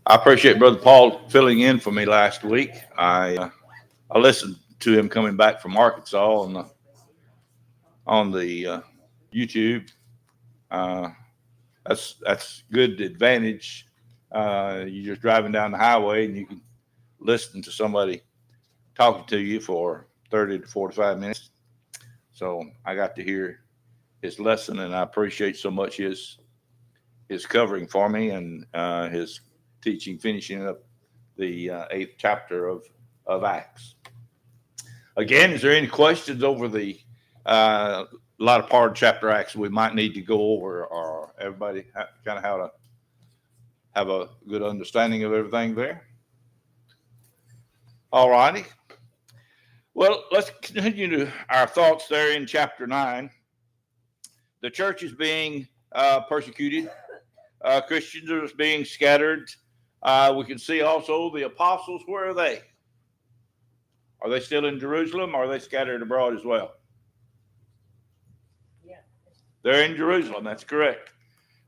I appreciate Brother Paul filling in for me last week. I listened to him coming back from Arkansas on the YouTube. Uh, that's good advantage. You're just driving down the highway and you can listen to somebody talking to you for 30 to 45 minutes. So I got to hear his lesson, and I appreciate so much his covering for me and his teaching, finishing up the eighth chapter of Acts. Again, is there any questions over the lot of part of chapter Acts we might need to go over, or everybody kind of how to have a good understanding of everything there? All righty. Well, let's continue to our thoughts there in chapter 9. The church is being persecuted. Christians are being scattered. We can see also the apostles. Where are they? Are they still in Jerusalem, or are they scattered abroad as well? Yeah. They're in Jerusalem. That's correct.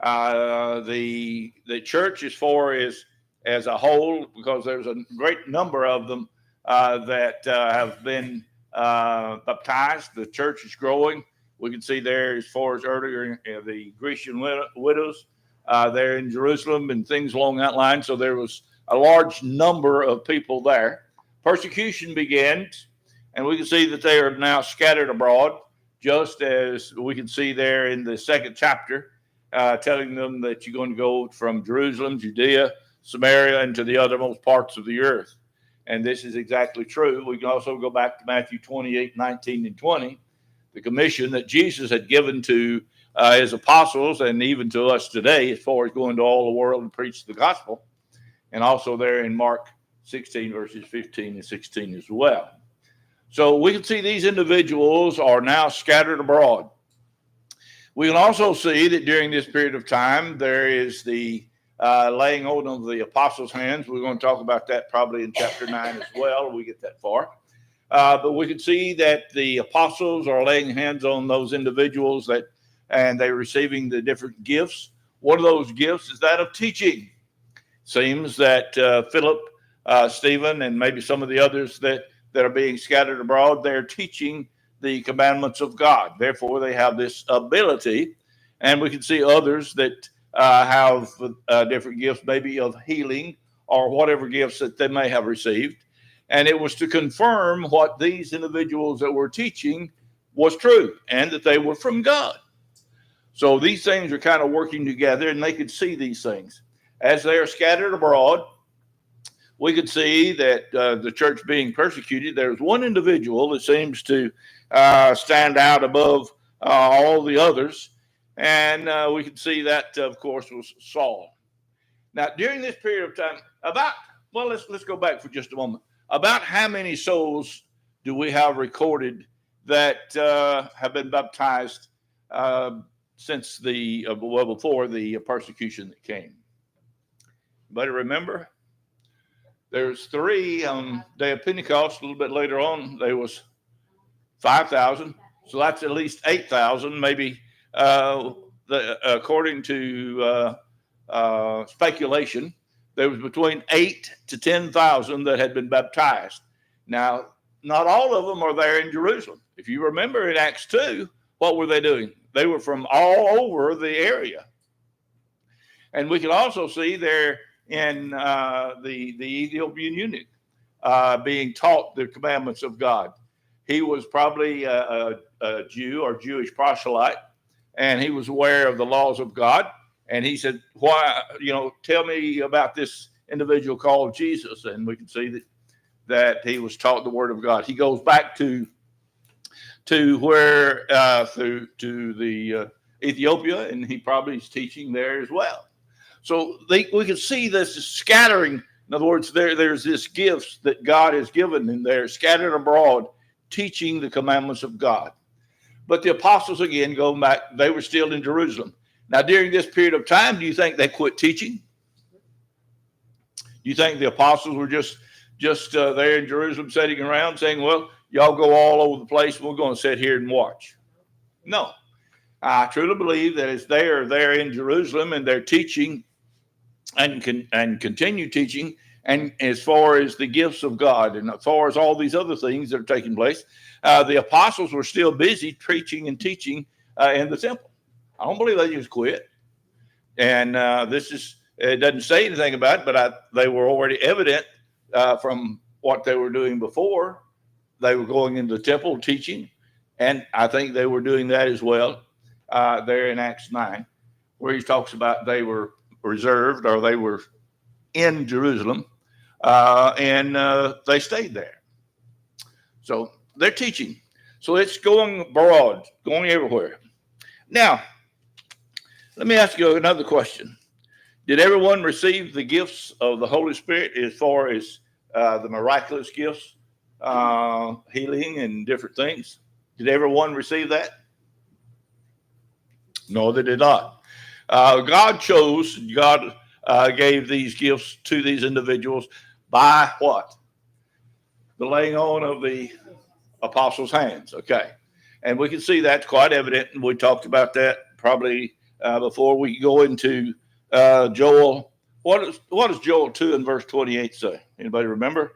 The church as a whole, because there's a great number of them that have been baptized. The church is growing. We can see there, as far as earlier, the Grecian widows there in Jerusalem and things along that line. So there was a large number of people there. Persecution begins, and we can see that they are now scattered abroad, just as we can see there in the second chapter, telling them that you're going to go from Jerusalem, Judea, Samaria, and to the uttermost parts of the earth. And this is exactly true. We can also go back to Matthew 28, 19, and 20, the commission that Jesus had given to his apostles and even to us today, as far as going to all the world and preach the gospel. And also there in Mark 16, verses 15 and 16 as well. So we can see these individuals are now scattered abroad. We can also see that during this period of time, there is the laying hold of the apostles' hands. We're going to talk about that probably in chapter 9 as well, when we get that far. But we can see that the apostles are laying hands on those individuals and they're receiving the different gifts. One of those gifts is that of teaching. Seems that Philip, Stephen, and maybe some of the others that are being scattered abroad, they're teaching the commandments of God. Therefore, they have this ability. And we can see others that have different gifts, maybe of healing or whatever gifts that they may have received. And it was to confirm what these individuals that were teaching was true and that they were from God. So these things are kind of working together, and they could see these things. As they are scattered abroad, we could see that the church being persecuted, there's one individual that seems to stand out above all the others. And we can see that, of course, was Saul. Now, during this period of time, let's go back for just a moment. About how many souls do we have recorded that have been baptized since before the persecution that came? But remember, there's 3 on day of Pentecost. A little bit later on, there was 5,000. So that's at least 8,000, maybe. According to speculation, there was between 8 to 10,000 that had been baptized. Now, not all of them are there in Jerusalem. If you remember in Acts 2, what were they doing? They were from all over the area. And we can also see there in the Ethiopian eunuch being taught the commandments of God. He was probably a Jew or Jewish proselyte, and he was aware of the laws of God. And he said, "Why, tell me about this individual called Jesus." And we can see that he was taught the word of God. He goes back to where to the Ethiopia, and he probably is teaching there as well. So we can see this scattering. In other words, there's this gifts that God has given, and they're scattered abroad, teaching the commandments of God. But the apostles, again, going back, they were still in Jerusalem. Now, during this period of time, do you think they quit teaching? Do you think the apostles were just there in Jerusalem sitting around saying, "Well, y'all go all over the place. We're going to sit here and watch"? No. I truly believe that as they are there in Jerusalem and they're teaching and continue teaching. And as far as the gifts of God, and as far as all these other things that are taking place, the apostles were still busy preaching and teaching in the temple. I don't believe they just quit. And it doesn't say anything about it, but they were already evident from what they were doing before. They were going into the temple teaching, and I think they were doing that as well there in Acts 9, where he talks about they were reserved, or they were in Jerusalem, and they stayed there. So they're teaching. So it's going broad, going everywhere. Now, let me ask you another question. Did everyone receive the gifts of the Holy Spirit as far as the miraculous gifts, healing and different things? Did everyone receive that? No, they did not. God gave these gifts to these individuals by what? The laying on of the apostles' hands. Okay. And we can see that's quite evident. And we talked about that probably before we go into Joel. What does Joel 2 and verse 28 say? Anybody remember?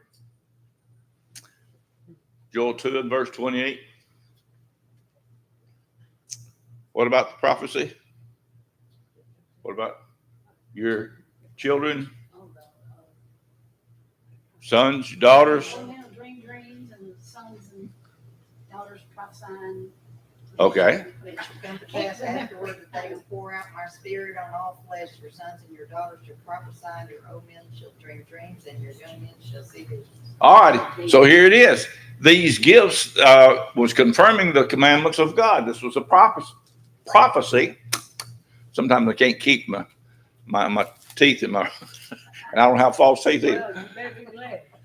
Joel 2 and verse 28. What about the prophecy? What about your children, sons, daughters? Dream dreams, and sons and daughters prophesying. Okay. It shall come to pass afterward that they will pour out my spirit on all flesh. Your sons and your daughters shall prophesy, and your old men shall dream dreams, and your young men shall see visions. All righty. So here it is. These gifts was confirming the commandments of God. This was a prophecy. Sometimes I can't keep my teeth in my. And I don't have false teeth either.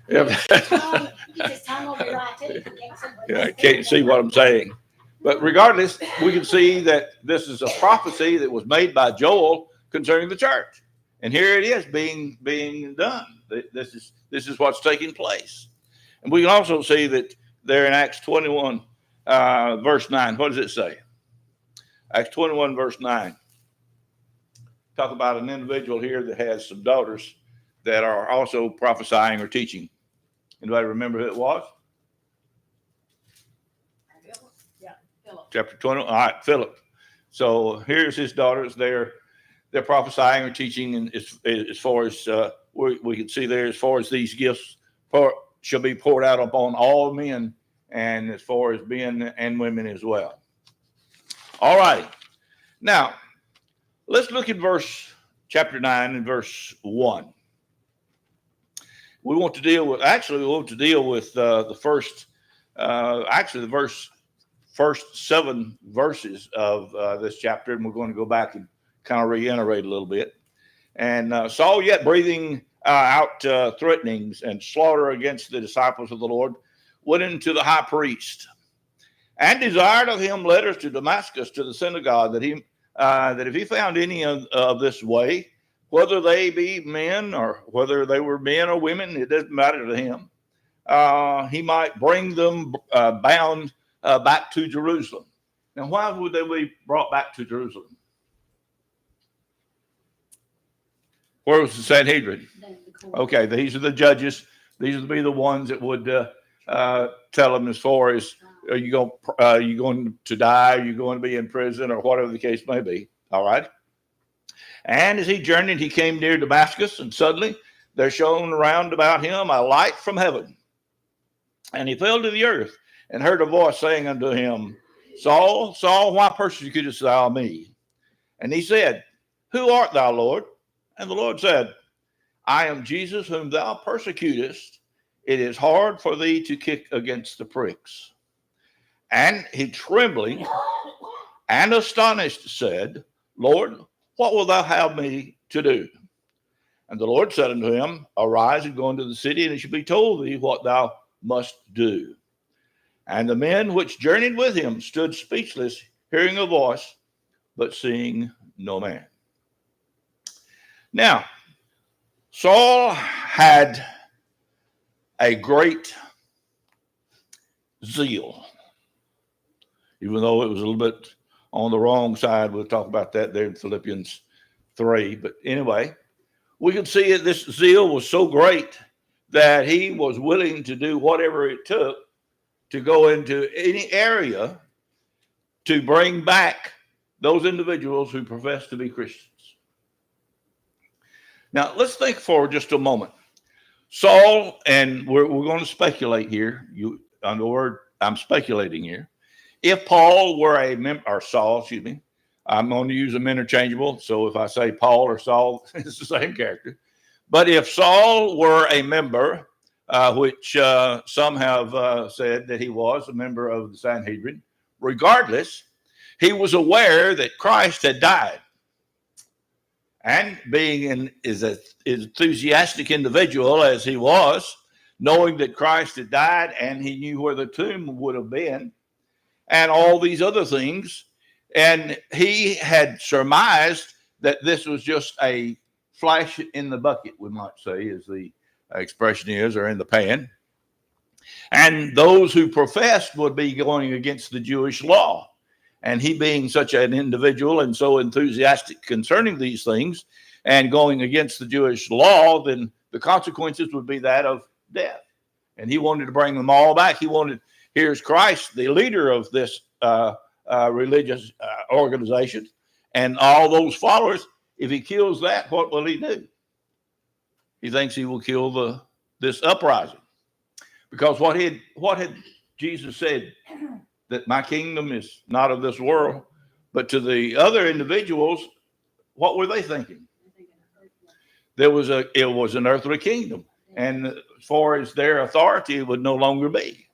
Yeah, I can't see what I'm saying. But regardless, we can see that this is a prophecy that was made by Joel concerning the church. And here it is being done. This is what's taking place. And we can also see that there in Acts 21, verse 9. What does it say? Acts 21, verse 9. Talk about an individual here that has some daughters that are also prophesying or teaching. Anybody remember who it was? Yeah, Philip. Chapter 20. All right, Philip. So here's his daughters. They're prophesying or teaching, and as far as we can see there, as far as these gifts shall be poured out upon all men, and as far as men and women as well. All right. Now, let's look at chapter 9 and verse 1. We want to deal with the first 7 verses of this chapter, and we're going to go back and kind of reiterate a little bit. And Saul, yet breathing out threatenings and slaughter against the disciples of the Lord, went into the high priest and desired of him letters to Damascus to the synagogue, that if he found any of this way, whether they be men or whether they were men or women, it doesn't matter to him, he might bring them bound back to Jerusalem. Now, why would they be brought back to Jerusalem? Where was the Sanhedrin? Okay, these are the judges. These would be the ones that would tell them as far as are you going to die? Are you going to be in prison, or whatever the case may be? All right. And as he journeyed, he came near Damascus, and suddenly there shone round about him a light from heaven. And he fell to the earth and heard a voice saying unto him, Saul, Saul, why persecutest thou me? And he said, Who art thou, Lord? And the Lord said, I am Jesus whom thou persecutest. It is hard for thee to kick against the pricks. And he, trembling and astonished, said, Lord, what wilt thou have me to do? And the Lord said unto him, Arise and go into the city, and it shall be told thee what thou must do. And the men which journeyed with him stood speechless, hearing a voice, but seeing no man. Now, Saul had a great zeal, even though it was a little bit on the wrong side. We'll talk about that there in Philippians 3. But anyway, we could see that this zeal was so great that he was willing to do whatever it took to go into any area to bring back those individuals who profess to be Christians. Now, let's think for just a moment. Saul, and we're going to speculate here. On the word, I'm speculating here. If Paul were a member, or Saul, excuse me, I'm going to use them interchangeable. So if I say Paul or Saul, it's the same character. But if Saul were a member, which some have said that he was a member of the Sanhedrin, regardless, he was aware that Christ had died. And being an enthusiastic individual as he was, knowing that Christ had died and he knew where the tomb would have been and all these other things, and he had surmised that this was just a flash in the bucket, we might say, as the expression is, or in the pan. And those who professed would be going against the Jewish law. And he being such an individual and so enthusiastic concerning these things and going against the Jewish law, then the consequences would be that of death. And he wanted to bring them all back. He wanted, here's Christ, the leader of this religious organization, and all those followers. If he kills that, what will he do? He thinks he will kill this uprising. Because what had Jesus said? That my kingdom is not of this world. But to the other individuals, what were they thinking? It was an earthly kingdom. And as far as their authority, it would no longer be.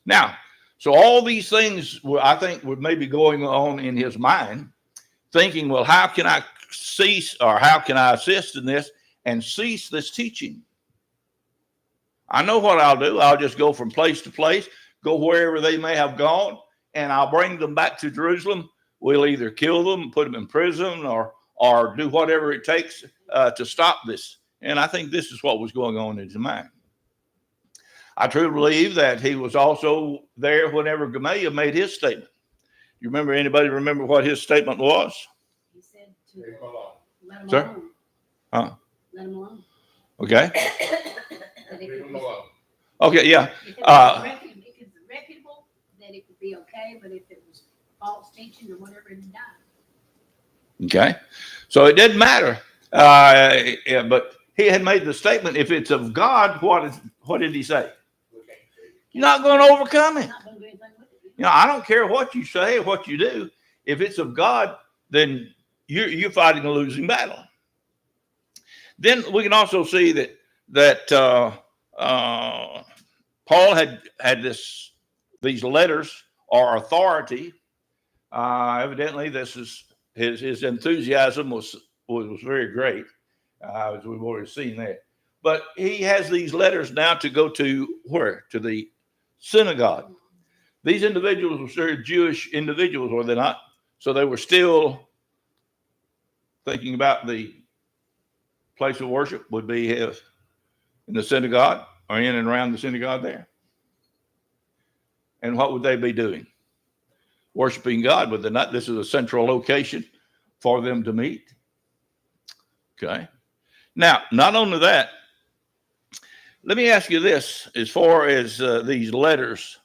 Now, so all these things, I think, were maybe going on in his mind, thinking, well, how can I cease, or how can I assist in this and cease this teaching? I know what I'll do. I'll just go from place to place, go wherever they may have gone, and I'll bring them back to Jerusalem. We'll either kill them, put them in prison, or do whatever it takes to stop this. And I think this is what was going on in his mind. I truly believe that he was also there whenever Gamaliel made his statement. You anybody remember what his statement was? He said to let him Sir? alone. Huh? Let him alone. Okay. That it could be- Okay, yeah. If it was reputable, then it could be okay, but if it was false teaching or whatever, it died. Okay. So it didn't matter. Yeah, but he had made the statement, if it's of God, what did he say? You're not going to overcome it. Not gonna do anything with it. You know, I don't care what you say or what you do. If it's of God, then you're fighting a losing battle. Then we can also see that Paul had these letters or authority. Evidently, this is his enthusiasm was very great, as we've already seen that. But he has these letters now to go to where? To the synagogue. These individuals were still Jewish individuals, were they not? So they were still thinking about the place of worship would be in the synagogue or in and around the synagogue there. And what would they be doing? Worshiping God, would they not? This is a central location for them to meet. Okay. Now, not only that, let me ask you this, as far as these letters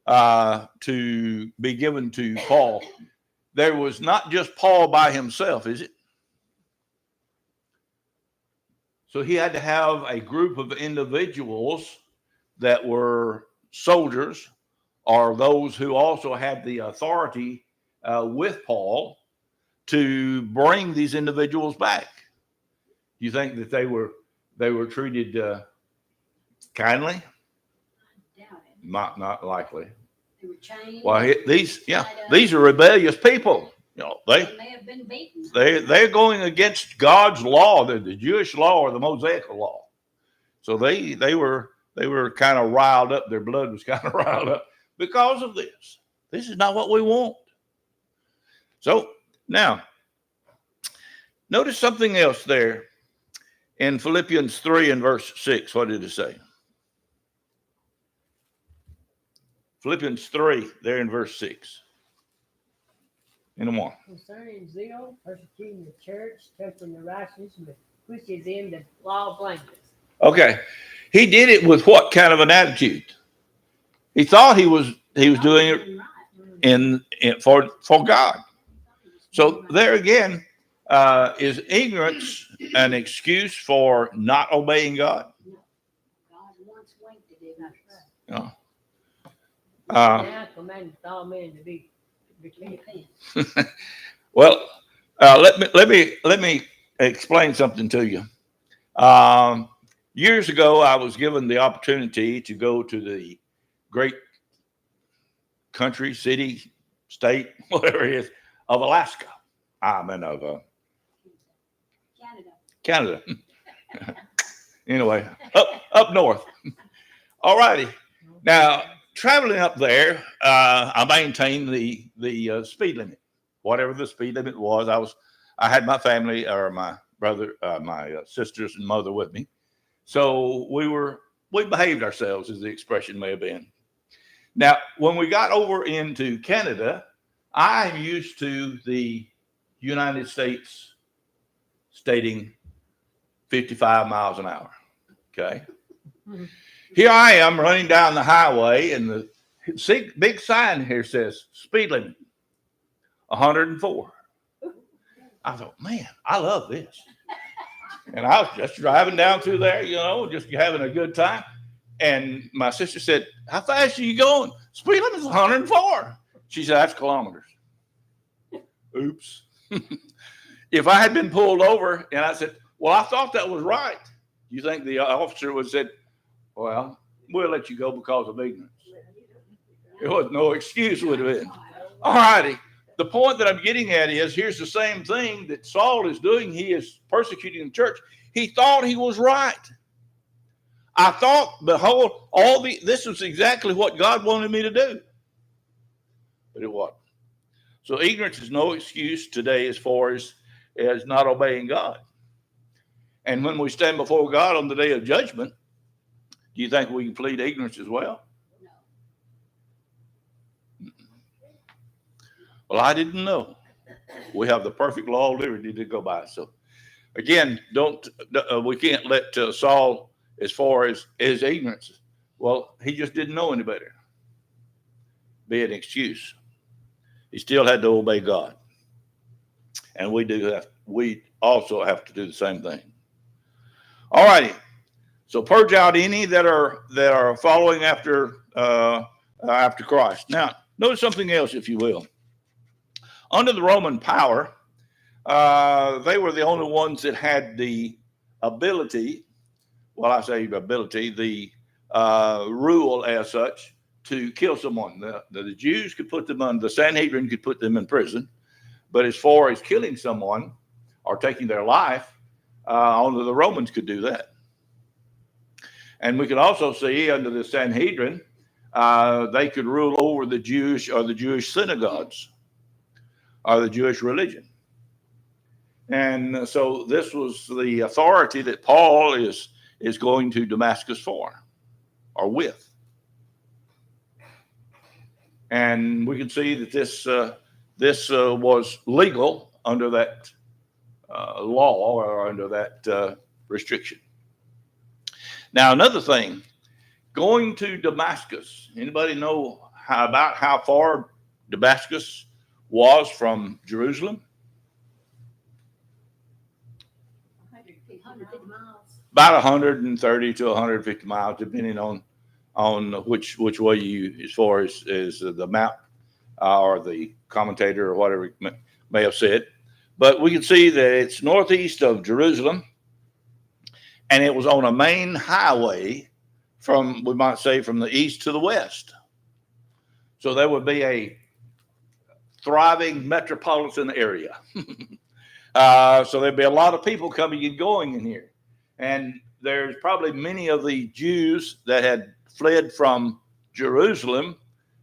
to be given to Paul, there was not just Paul by himself, is it? So he had to have a group of individuals that were soldiers, or those who also had the authority with Paul to bring these individuals back. You think that they were treated kindly? I doubt it. Not likely. They were chained. Well, these are rebellious people. You know, They may have been beaten. they're going against God's law, the Jewish law or the Mosaic law. So they were kind of riled up. Their blood was kind of riled up because of this. This is not what we want. So now, notice something else there in Philippians 3 and verse 6. What did it say? Philippians 3, there in verse 6. In the one. Concerning zeal, persecuting the church, tempting the righteous, with which is in the law of blameless. Okay. He did it with what kind of an attitude? He thought he was doing it in for God. So there again, is ignorance an excuse for not obeying God? God once winked at it. No. Now I command all men to be repent. Well, let me explain something to you. Years ago, I was given the opportunity to go to the great country, city, state, whatever it is, of Alaska. I'm in of Canada. Canada. Anyway, up north. All righty. Now, traveling up there, I maintained the speed limit, whatever the speed limit was. I had my family or my brother, my sisters and mother with me, so we behaved ourselves, as the expression may have been. Now, when we got over into Canada, I'm used to the United States stating 55 miles an hour. Okay. Here I am running down the highway, and the big sign here says speed limit 104. I thought, man, I love this. And I was just driving down through there, just having a good time. And my sister said, "How fast are you going?" "Speed limit is 104. She said, "That's kilometers." Oops. If I had been pulled over and I said, "Well, I thought that was right," you think the officer would have said, "Well, we'll let you go because of ignorance"? There was no excuse, would have been. All righty. The point that I'm getting at is, here's the same thing that Saul is doing. He is persecuting the church. He thought he was right. I thought, behold, this was exactly what God wanted me to do. But it wasn't. So ignorance is no excuse today as far as not obeying God. And when we stand before God on the day of judgment, do you think we can plead ignorance as well? No. Well, I didn't know. We have the perfect law of liberty to go by. So again, we can't let Saul, as far as his ignorance, well, he just didn't know any better, be an excuse. He still had to obey God. And we also have to do the same thing. All righty. So purge out any that are following after Christ. Now, notice something else, if you will. Under the Roman power, they were the only ones that had the ability, well, I say ability, the rule as such, to kill someone. The Jews could put them the Sanhedrin could put them in prison. But as far as killing someone or taking their life, only the Romans could do that. And we can also see under the Sanhedrin, they could rule over the Jewish synagogues or the Jewish religion. And so this was the authority that Paul is going to Damascus for, or with. And we can see that this was legal under that law or under that restriction. Now, another thing, going to Damascus. Anybody know how far Damascus was from Jerusalem? 150 miles. About 130 to 150 miles, depending on which way you, as far as the map or the commentator or whatever may have said. But we can see that it's northeast of Jerusalem, and it was on a main highway we might say, from the east to the west. So there would be a thriving metropolitan area. So there'd be a lot of people coming and going in here. And there's probably many of the Jews that had fled from Jerusalem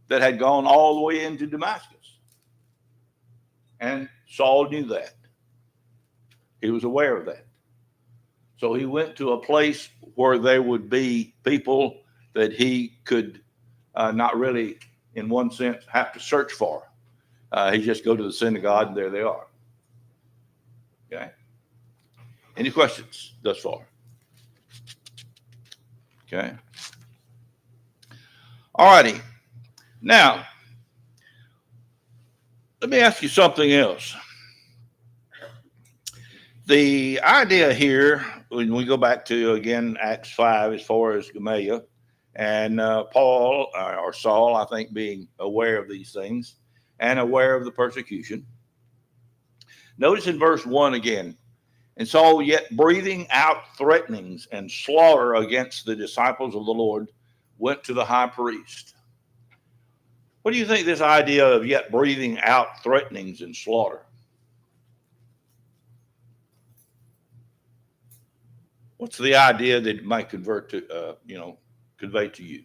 that had gone all the way into Damascus. And Saul knew that. He was aware of that. So he went to a place where there would be people that he could not really, in one sense, have to search for. He just go to the synagogue and there they are. Okay. Any questions thus far? Okay. All righty. Now, let me ask you something else. The idea here, when we go back to, again, Acts 5, as far as Gamaliel and Paul, or Saul, I think, being aware of these things and aware of the persecution. Notice in verse 1 again, and Saul, yet breathing out threatenings and slaughter against the disciples of the Lord, went to the high priest. What do you think this idea of yet breathing out threatenings and slaughter? What's the idea that it might convert to, convey to you?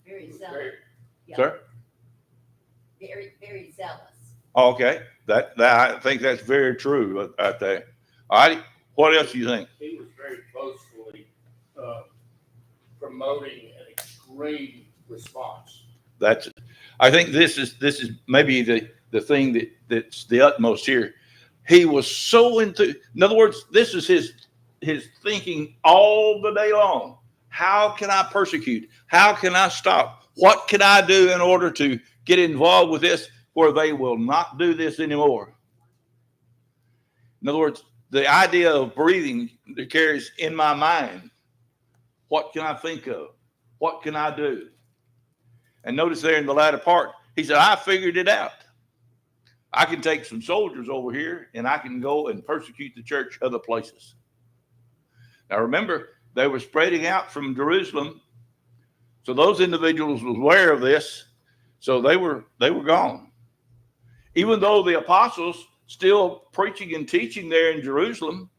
Very zealous. Yeah. Sir? Very, very zealous. Okay, that I think that's very true out there. All right, what else do you think? He was very boastfully promoting an extreme response. I think this is maybe the thing that's the utmost here. He was so into. In other words, this is his thinking all the day long. How can I persecute? How can I stop? What can I do in order to get involved with this where they will not do this anymore? In other words, the idea of breathing that carries in my mind, what can I think of? What can I do? And notice there in the latter part, he said, I figured it out. I can take some soldiers over here and I can go and persecute the church other places. Now remember, they were spreading out from Jerusalem. So those individuals were aware of this. So they were gone. Even though the apostles still preaching and teaching there in Jerusalem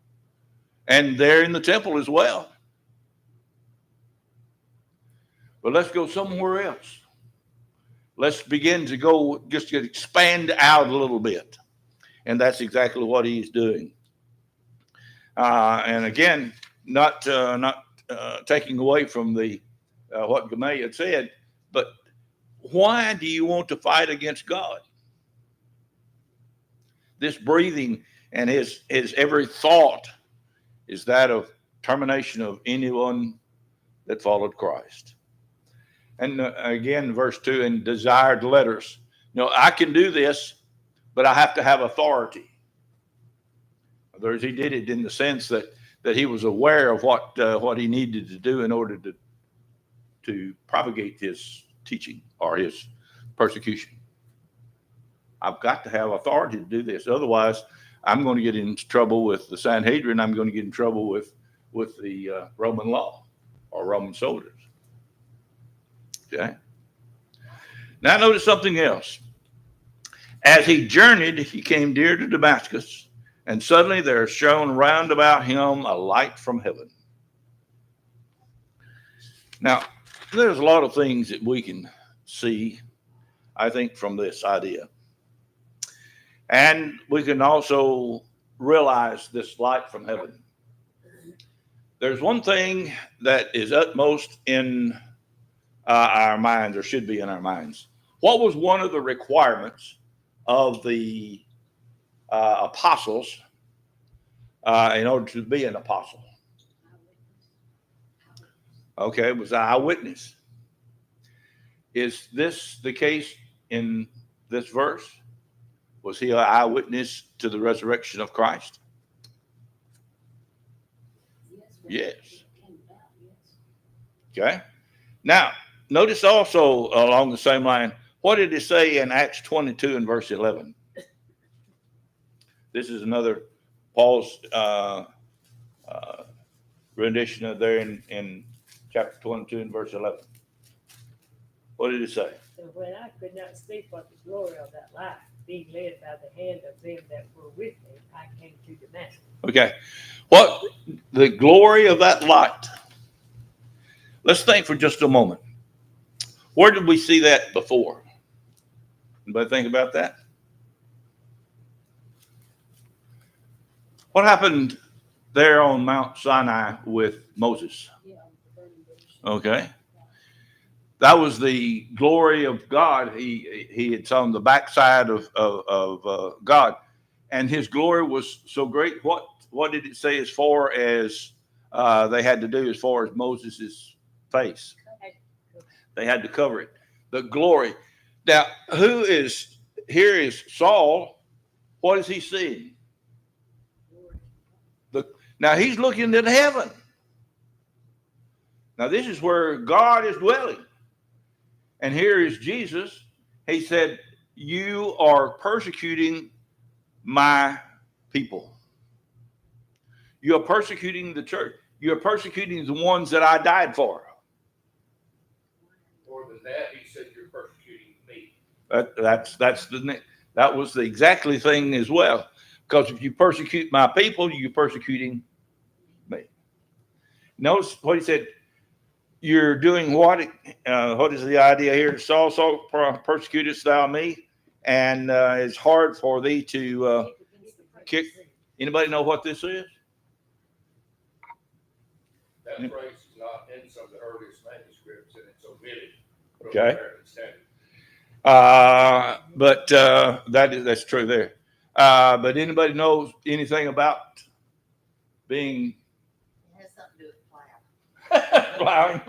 and there in the temple as well. But let's go somewhere else. Let's begin to go just to expand out a little bit. And that's exactly what he's doing. And again, not taking away from the what Gamaliel had said, but why do you want to fight against God? This breathing and his every thought is that of termination of anyone that followed Christ. And again, verse 2, and desired letters. I can do this, but I have to have authority. In other words, he did it in the sense that he was aware of what he needed to do in order to propagate his teaching or his persecution. I've got to have authority to do this. Otherwise, I'm going to get into trouble with the Sanhedrin. I'm going to get in trouble with the Roman law or Roman soldiers. Okay. Now notice something else. As he journeyed, he came near to Damascus, and suddenly there shone round about him a light from heaven. Now, there's a lot of things that we can see, I think, from this idea. And we can also realize this light from heaven. There's one thing that is utmost in our minds, or should be in our minds. What was one of the requirements of the apostles in order to be an apostle? Okay, it was an eyewitness. Is this the case in this verse? Was he an eyewitness to the resurrection of Christ? Yes. Okay. Now, notice also along the same line, what did it say in Acts 22 and verse 11? This is another Paul's rendition of there in chapter 22 and verse 11. What did it say? And when I could not speak but the glory of that light, being led by the hand of them that were with me, I came to Damascus. Okay. What the glory of that light? Let's think for just a moment. Where did we see that before? Anybody think about that? What happened there on Mount Sinai with Moses? Okay. That was the glory of God. He had on the backside of God, and his glory was so great. What what did it say as far as they had to do as far as Moses' face? They had to cover it. The glory. Now, here is Saul. What is he seeing? Now he's looking at heaven. Now this is where God is dwelling. And here is Jesus. He said, you are persecuting my people. You are persecuting the church. You are persecuting the ones that I died for. More than that, he said, you're persecuting me. That was the exactly thing as well. Because if you persecute my people, you're persecuting me. Notice what he said. You're doing what? What is the idea here? Saul, persecutest thou me, and it's hard for thee to kick. Anybody know what this is? That phrase is not in some of the earliest manuscripts, and it's omitted from Okay. the American Standard. But that's true there. But anybody knows anything about being It has something to do with plowing? plowing. I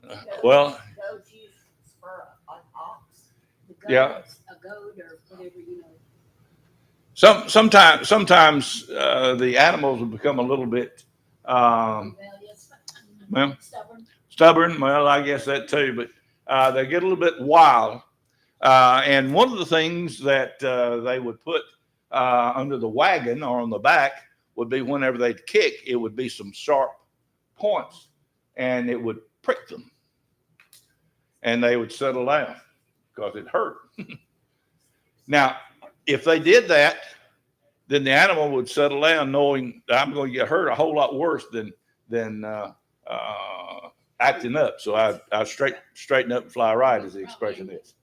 forgot. Well, Goats use spur on ox. The goat, Yeah. A goat or whatever, you know. sometimes the animals will become a little bit Rebellious. well, Stubborn. stubborn. Well, I guess that too, but they get a little bit wild. And one of the things that they would put under the wagon or on the back would be whenever they'd kick, it would be some sharp points, and it would prick them, and they would settle down because it hurt. Now, if they did that, then the animal would settle down, knowing that I'm going to get hurt a whole lot worse than acting up. So I straighten up and fly right, as the expression is.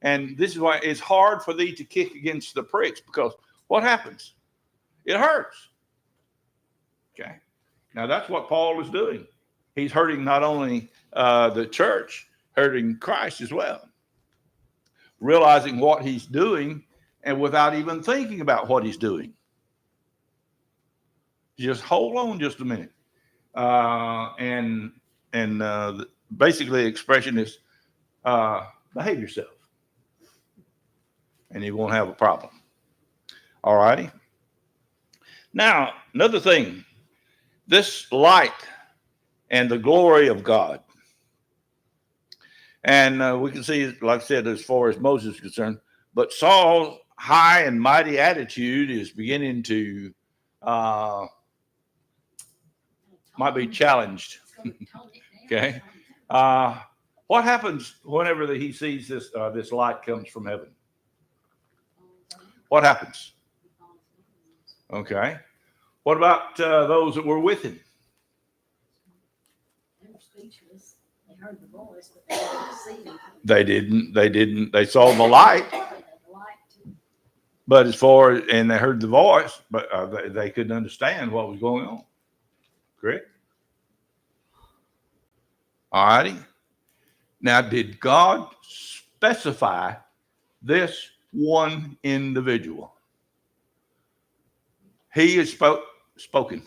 And this is why it's hard for thee to kick against the pricks, because what happens? It hurts. Okay. Now that's what Paul is doing. He's hurting not only the church, hurting Christ as well. Realizing what he's doing and without even thinking about what he's doing. Just hold on just a minute. And basically the expression is behave yourself, and you won't have a problem. All righty. Now, another thing, this light and the glory of God. And we can see, like I said, as far as Moses is concerned, but Saul's high and mighty attitude is beginning to might be challenged. Okay. What happens whenever he sees this light comes from heaven? What happens? Okay. What about those that were with him? They were speechless. They heard the voice, but they didn't see him. They didn't. They saw the light, They had the light too. but and they heard the voice, but they couldn't understand what was going on. Correct? All righty. Now, did God specify this one individual? He is spoken.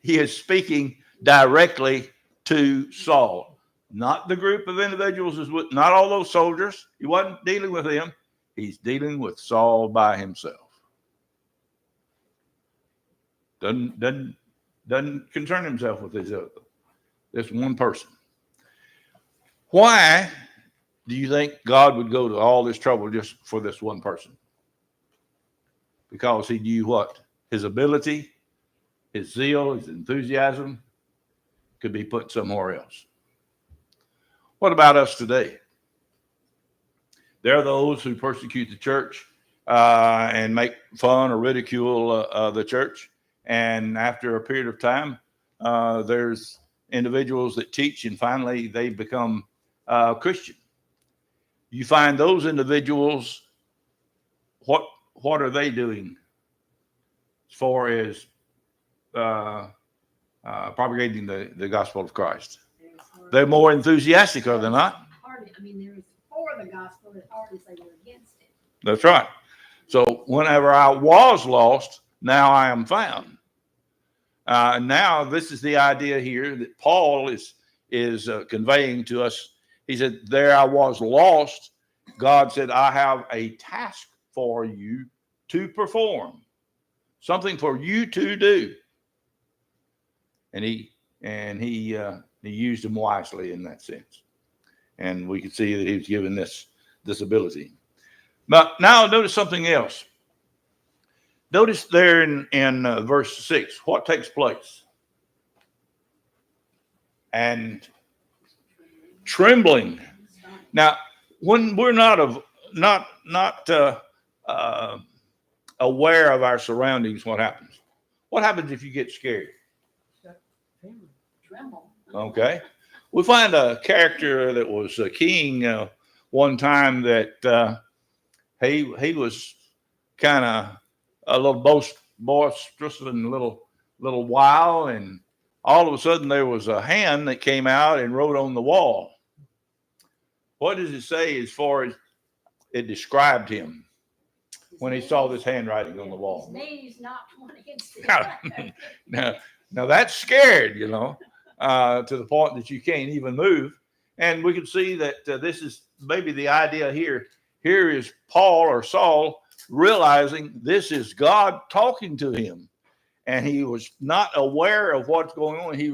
He is speaking directly to Saul, not the group of individuals, not all those soldiers. He wasn't dealing with them. He's dealing with Saul by himself. Doesn't concern himself with this one person. Why do you think God would go to all this trouble just for this one person? Because he knew what? His ability, his zeal, his enthusiasm could be put somewhere else. What about us today? There are those who persecute the church and make fun or ridicule the church. And after a period of time, there's individuals that teach, and finally they become Christian. You find those individuals, what are they doing as far as propagating the gospel of Christ? They're more enthusiastic, are they not? Hardly, I mean, they were for the gospel, but hardly say they were against it. That's right. So whenever I was lost, now I am found. Now this is the idea here that Paul is conveying to us. He said, there I was lost. God said, I have a task for you to perform, something for you to do. And he used him wisely in that sense. And we can see that he was given this ability. But now notice something else. Notice there in verse 6, what takes place? And trembling. Now, when we're not aware of our surroundings, what happens? What happens if you get scared? Tremble. Okay. We find a character that was a king one time that he was kind of a little boisterous and a little wild, and all of a sudden there was a hand that came out and wrote on the wall. What does it say as far as it described him when he saw this handwriting on the wall? His knees knocked one against the other. Now that's scared, to the point that you can't even move. And we can see that this is maybe the idea here. Here is Paul or Saul realizing this is God talking to him, and he was not aware of what's going on. He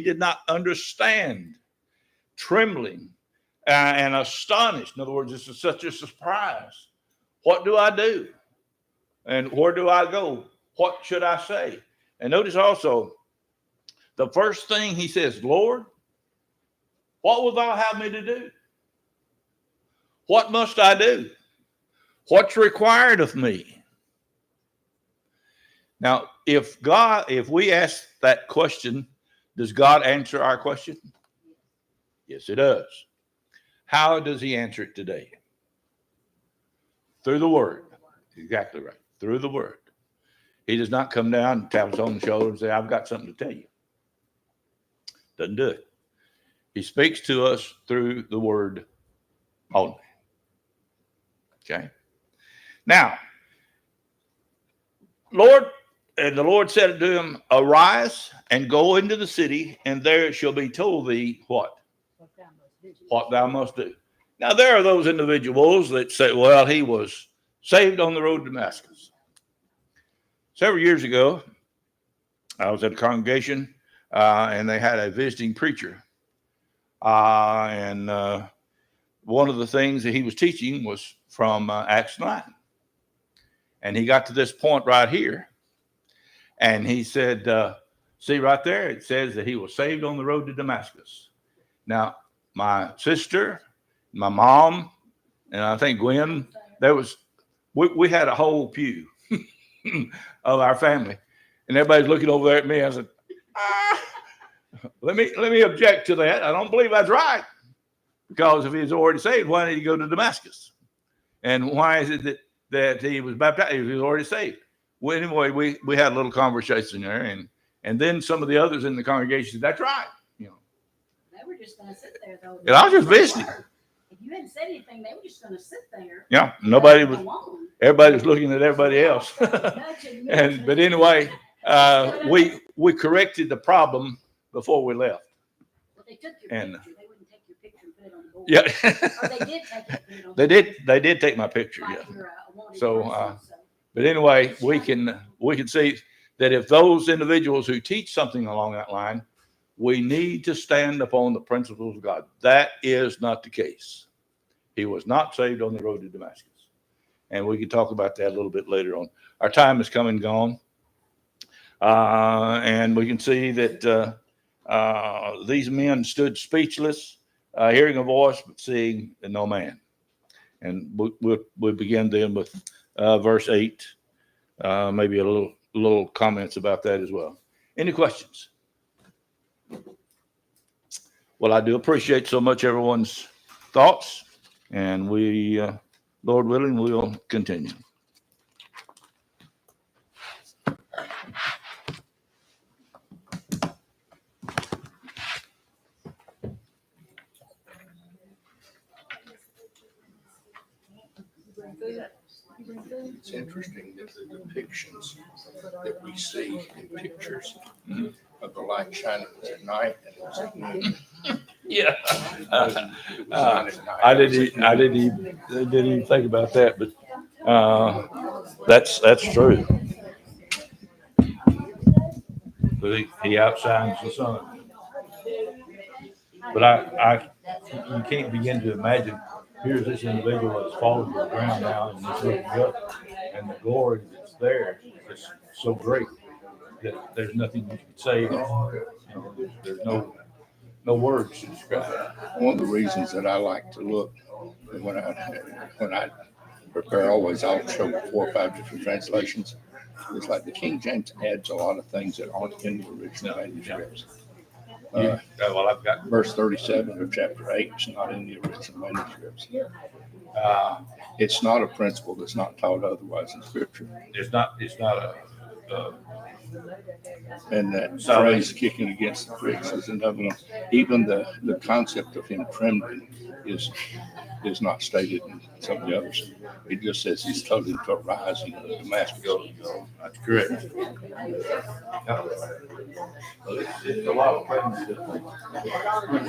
did not understand, trembling and astonished. In other words, this is such a surprise. What do I do? And where do I go? What should I say? And notice also, the first thing he says, Lord, what wilt thou have me to do? What must I do? What's required of me? Now, if we ask that question, does God answer our question? Yes, it does. How does he answer it today? Through the word. Exactly right. Through the word. He does not come down and tap us on the shoulder and say, I've got something to tell you. Doesn't do it. He speaks to us through the word only. Okay. Now, the Lord said unto him, arise and go into the city, and there it shall be told thee what? What thou must do. Now, there are those individuals that say, well, he was saved on the road to Damascus. Several years ago, I was at a congregation, and they had a visiting preacher. And one of the things that he was teaching was from Acts 9. And he got to this point right here. And he said, see right there, it says that he was saved on the road to Damascus. Now, my sister, my mom, and I think Gwen, we had a whole pew of our family. And everybody's looking over there at me. I said, let me object to that. I don't believe that's right. Because if he's already saved, why did he go to Damascus? And why is it that he was baptized if he was already saved? Well, anyway, we had a little conversation there, and then some of the others in the congregation said, that's right. They were just going to sit there, though. And I was just visiting. If you hadn't said anything, they were just going to sit there. Yeah, everybody was looking at everybody else. But anyway, we corrected the problem before we left. Well, they took your picture. They wouldn't take your picture and put it on the board. Yeah. Or they did take it and put it on the board. They did take my picture, Like yeah. you're a wanted So, person, so. But anyway, we can see that if those individuals who teach something along that line, we need to stand upon the principles of God. That is not the case. He was not saved on the road to Damascus. And we can talk about that a little bit later on. Our time is come and gone. And we can see that these men stood speechless, hearing a voice, but seeing no man. And we'll begin then with verse 8. Maybe a little comments about that as well. Any questions? Well, I do appreciate so much everyone's thoughts, and we, Lord willing, we'll continue. It's interesting that the depictions that we see in pictures of the light shining at night and it was at noon. Yeah. It was not at night. I didn't even think about that, but, that's true. But he outshines the sun. But you can't begin to imagine, here's this individual that's fallen to the ground now and he's looking up, and the glory that's there is so great that there's nothing you can say. You know, there's no words to describe it. One of the reasons that I like to look when I prepare, always I'll show 4 or 5 different translations. It's like the King James adds a lot of things that aren't in the original manuscripts. Well, I've got, Verse 37 of chapter 8 is not in the original manuscripts. It's not a principle that's not taught otherwise in Scripture. it's not And that So- phrase kicking against the pricks is another one. Even the concept of him trembling is not stated in some of the others. It just says he's told him to rise and go to Damascus. That's correct. It's a lot of things.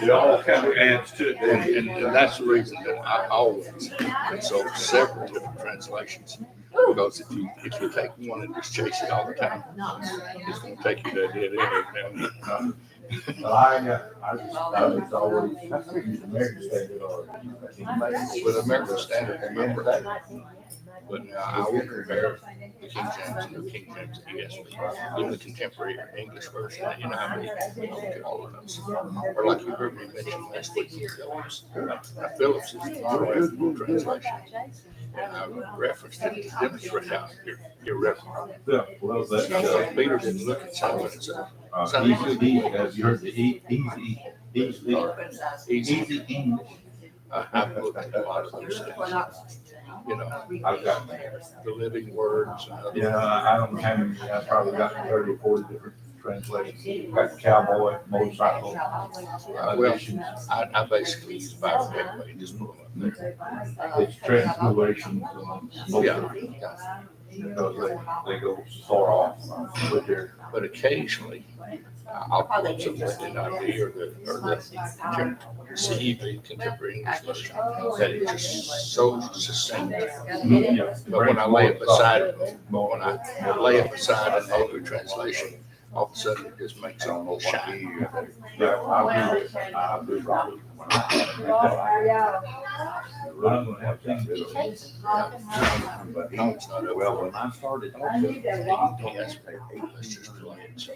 It all kind of adds to it. And that's the reason that I always consult several different translations. Because if you take one and just chase it all the time, it's going to take you to a dead end. I was always use American Standard or. With American Standard, remember that. But now I will compare the King James and the King James ESV, even the contemporary English version, and NIV. Look at all of those. Or like you heard me mention last week, Phillips. Now, Phillips is an irrefutable translation. And I referenced it to demonstrate how irreverent. Yeah, well, that's, Peter didn't look at Simon and say, have you heard the easy English? I've looked at a lot of those things. You know, I've got, the living words and other. I don't know how many, I've probably got 30 or 40 different translations. Got cowboy, motorcycle. Well, I basically use Bible Gateway and just pull them up there. It's transliteration. Yeah. Because they go far off with their. But occasionally, I'll pull up something like the NIV or the CEV, Contemporary English Version, that is just so succinct. But when I lay it beside an older translation, all of a sudden it just makes it all shine. Yeah, I do probably. I'm gonna have things. No, it's not over. Well, when I started. Yes, let's just play it. So.